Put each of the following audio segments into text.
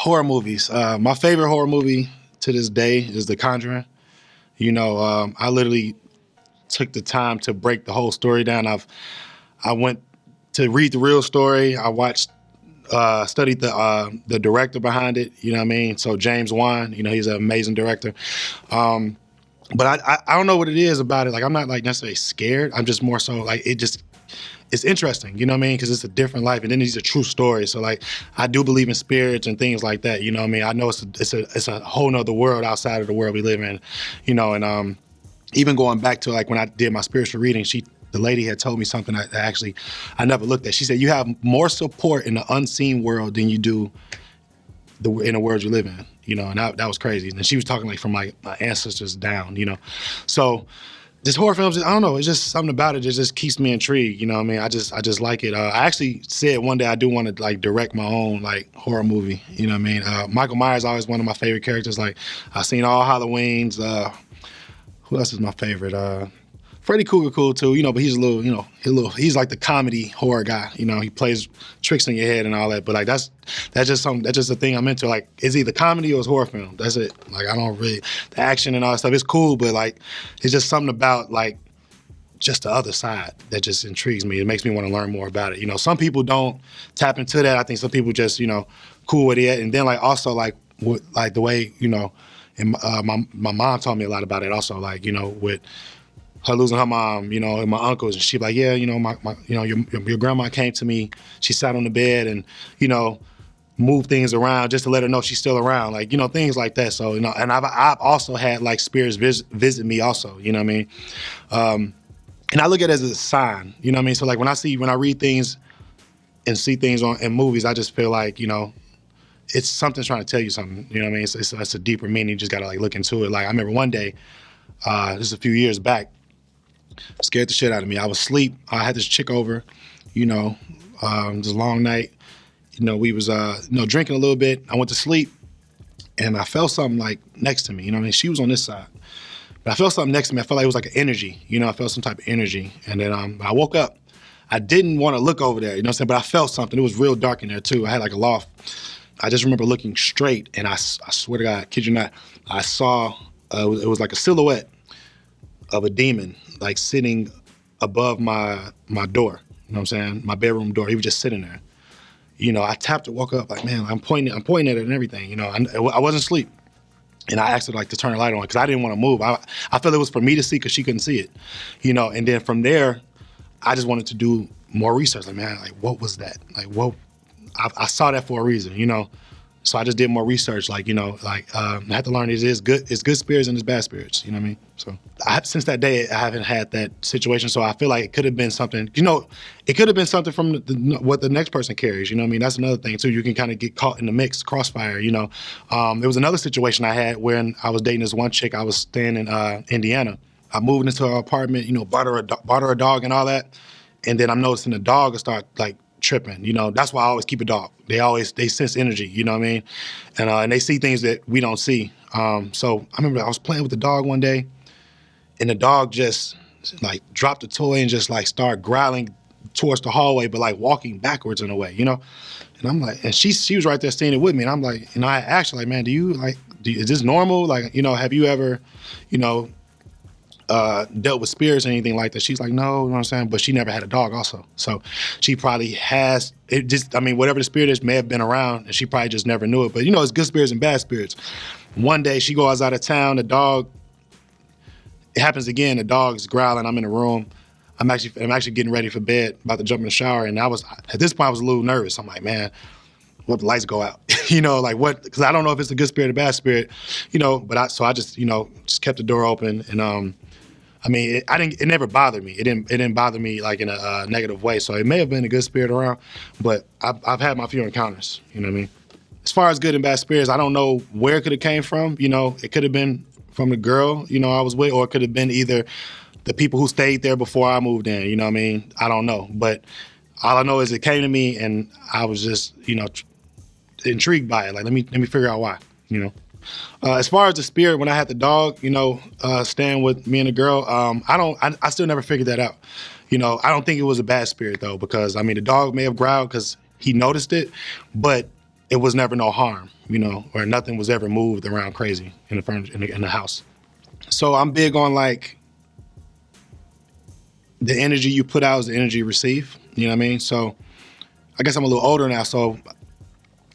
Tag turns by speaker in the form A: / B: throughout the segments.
A: Horror movies. My favorite horror movie to this day is The Conjuring. I literally took the time to break the whole story down. I went to read the real story. I watched, studied the director behind it. You know what I mean? So James Wan, he's an amazing director. But I don't know what it is about it. Like, I'm not like necessarily scared. I'm just more so like it's interesting, you know what I mean? Because it's a different life, and then these are true stories. So like, I do believe in spirits and things like that. You know what I mean? I know it's a whole nother world outside of the world we live in. And even going back to like when I did my spiritual reading, the lady had told me something that actually I never looked at. She said, you have more support in the unseen world than you do in the world you live in, and that was crazy. And she was talking like from like my ancestors down, So this horror films, I don't know, it's just something about it that just keeps me intrigued, you know what I mean? I just like it. I actually said one day I do want to like direct my own like horror movie, you know what I mean? Michael Myers is always one of my favorite characters. Like, I've seen all Halloweens. Who else is my favorite? Freddy Krueger cool too, but he's a little, he's like the comedy horror guy. He plays tricks in your head and all that. But like that's just a thing I'm into. Like, it's either comedy or it's horror film. That's it. Like, I don't really, the action and all that stuff, it's cool, but like, it's just something about like just the other side that just intrigues me. It makes me want to learn more about it. Some people don't tap into that. I think some people just, cool with it. And then like also like the way, and my mom taught me a lot about it also, like, with her losing her mom, and my uncles, and she like, yeah, your grandma came to me, she sat on the bed and, moved things around just to let her know she's still around, like, things like that. So, and I've also had like spirits visit me also, you know what I mean? And I look at it as a sign, you know what I mean? So like when I read things and see things in movies, I just feel like, it's something's trying to tell you something, you know what I mean? It's a deeper meaning, you just gotta like look into it. Like, I remember one day, this is a few years back, scared the shit out of me. I was asleep. I had this chick over, it was a long night. We was, drinking a little bit. I went to sleep and I felt something like next to me, you know what I mean? She was on this side, but I felt something next to me. I felt like it was like an energy, I felt some type of energy. And then I woke up. I didn't want to look over there, you know what I'm saying? But I felt something. It was real dark in there too. I had like a loft. I just remember looking straight and I swear to God, kid you not, I saw, it was like a silhouette of a demon, like sitting above my door, you know what I'm saying? My bedroom door. He was just sitting there. I tapped it, woke up, like, man, I'm pointing at it and everything, I wasn't asleep. And I asked her like to turn the light on because I didn't want to move. I felt it was for me to see because she couldn't see it, and then from there, I just wanted to do more research. Like, man, like, what was that? Like, what? I saw that for a reason, So I just did more research, like, I had to learn it's good spirits and it's bad spirits, you know what I mean? So since that day, I haven't had that situation. So I feel like it could have been something, it could have been something from what the next person carries, you know what I mean? That's another thing too. You can kind of get caught in the mix, crossfire, There was another situation I had when I was dating this one chick. I was staying in Indiana. I moved into her apartment, bought her a dog and all that. And then I'm noticing the dog will start like tripping, that's why I always keep a dog. They sense energy, you know what I mean? And they see things that we don't see. So I remember I was playing with the dog one day and the dog just like dropped the toy and just like started growling towards the hallway, but like walking backwards in a way, And I'm like, and she was right there seeing it with me. And I'm like, I asked her like, man, is this normal? Like, have you ever, dealt with spirits or anything like that? She's like, no, you know what I'm saying? But she never had a dog also. So she probably has, whatever the spirit is may have been around and she probably just never knew it. But it's good spirits and bad spirits. One day she goes out of town, the dog, it happens again, the dog's growling, I'm in the room. I'm actually getting ready for bed, about to jump in the shower. And at this point I was a little nervous. I'm like, man, what if the lights go out? Like what, because I don't know if it's a good spirit or bad spirit, but I just, just kept the door open and, it never bothered me. It didn't bother me like in a negative way. So it may have been a good spirit around, but I've had my few encounters, you know what I mean? As far as good and bad spirits, I don't know where it could have came from. It could have been from the girl, I was with, or it could have been either the people who stayed there before I moved in, you know what I mean? I don't know. But all I know is it came to me and I was just, intrigued by it. Like, let me figure out why, As far as the spirit, when I had the dog, staying with me and the girl, I still never figured that out. I don't think it was a bad spirit though, because the dog may have growled because he noticed it, but it was never no harm, or nothing was ever moved around crazy in the furniture in the house. So I'm big on like the energy you put out is the energy you receive. You know what I mean? So I guess I'm a little older now, so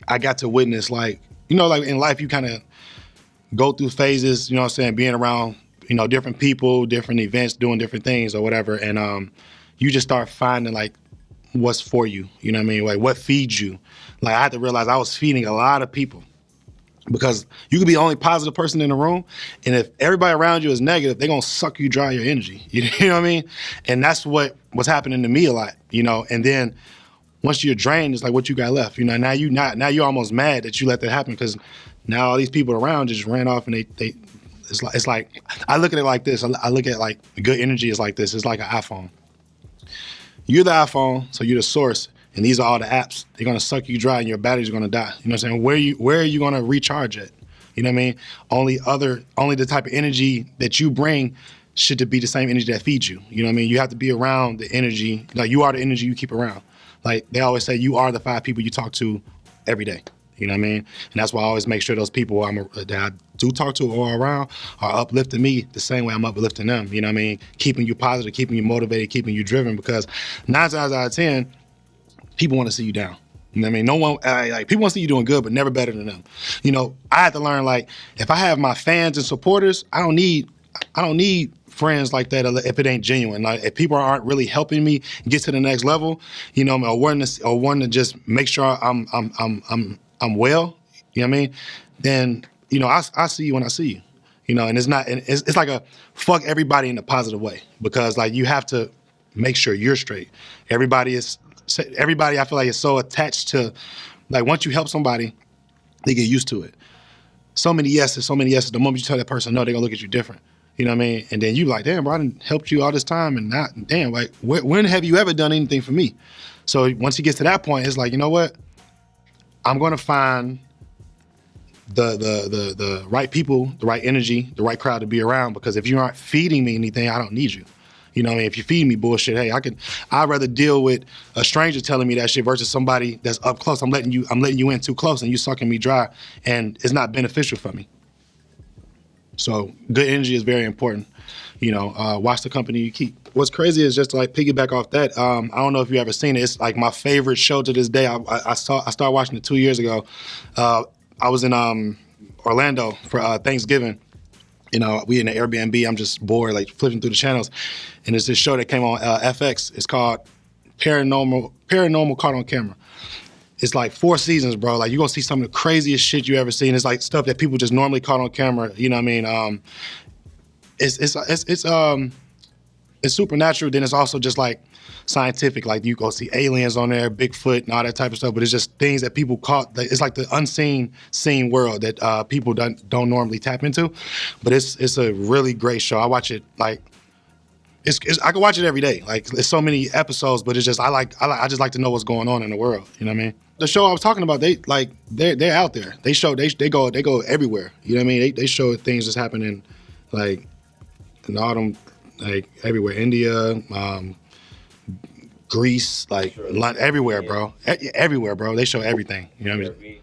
A: I got to witness like in life you kind of go through phases, you know what I'm saying, being around, different people, different events, doing different things or whatever. And you just start finding like what's for you. You know what I mean? Like what feeds you. Like I had to realize I was feeding a lot of people because you could be the only positive person in the room. And if everybody around you is negative, they're going to suck you dry your energy. You know what I mean? And that's what was happening to me a lot, and then once you're drained, it's like what you got left. Now you're almost mad that you let that happen because now all these people around just ran off and it's like I look at it like this. I look at like good energy is like this. It's like an iPhone. You're the iPhone, so you're the source, and these are all the apps. They're gonna suck you dry and your battery's gonna die. You know what I'm saying? Where are you gonna recharge at? You know what I mean? Only the type of energy that you bring should be the same energy that feeds you. You know what I mean? You have to be around the energy. Like you are the energy you keep around. Like they always say, you are the 5 people you talk to every day. You know what I mean? And that's why I always make sure those people that I do talk to or around are uplifting me the same way I'm uplifting them. You know what I mean? Keeping you positive, keeping you motivated, keeping you driven, because 9 times out of 10, people want to see you down. You know what I mean? No one, like people want to see you doing good, but never better than them. I had to learn, like, if I have my fans and supporters, I don't need friends like that if it ain't genuine. Like if people aren't really helping me get to the next level, or wanting to just make sure I'm well, you know what I mean? Then, I see you when I see you. And it's like a fuck everybody in a positive way, because like you have to make sure you're straight. Everybody I feel like is so attached to, like, once you help somebody, they get used to it. So many yeses. The moment you tell that person no, they're gonna look at you different. You know what I mean? And then you like, damn, bro, I done helped you all this time, and not, damn, like, when have you ever done anything for me? So once he gets to that point, it's like, you know what? I'm gonna find the right people, the right energy, the right crowd to be around, because if you aren't feeding me anything, I don't need you. You know what I mean? If you feed me bullshit, hey, I'd rather deal with a stranger telling me that shit versus somebody that's up close. I'm letting you in too close and you sucking me dry, and it's not beneficial for me. So good energy is very important. Watch the company you keep. What's crazy is, just to like piggyback off that, I don't know if you ever seen it. It's like my favorite show to this day. I started watching it 2 years ago. I was in Orlando for Thanksgiving. We in the Airbnb. I'm just bored, like flipping through the channels, and there's this show that came on FX. It's called Paranormal Caught on Camera. It's like 4 seasons, bro. Like, you're gonna see some of the craziest shit you ever seen. It's like stuff that people just normally caught on camera. You know what I mean? It's supernatural. Then it's also just like scientific. Like, you go see aliens on there, Bigfoot, and all that type of stuff. But it's just things that people caught. It's like the unseen world that people don't normally tap into. But it's a really great show. I watch it like. I can watch it every day. Like, there's so many episodes, but it's just I just like to know what's going on in the world. You know what I mean? The show I was talking about, they're out there. They go everywhere. You know what I mean? They show things that's happening, like in autumn, like everywhere. India, Greece, like everywhere, bro. Everywhere, bro. They show everything. You know what I mean?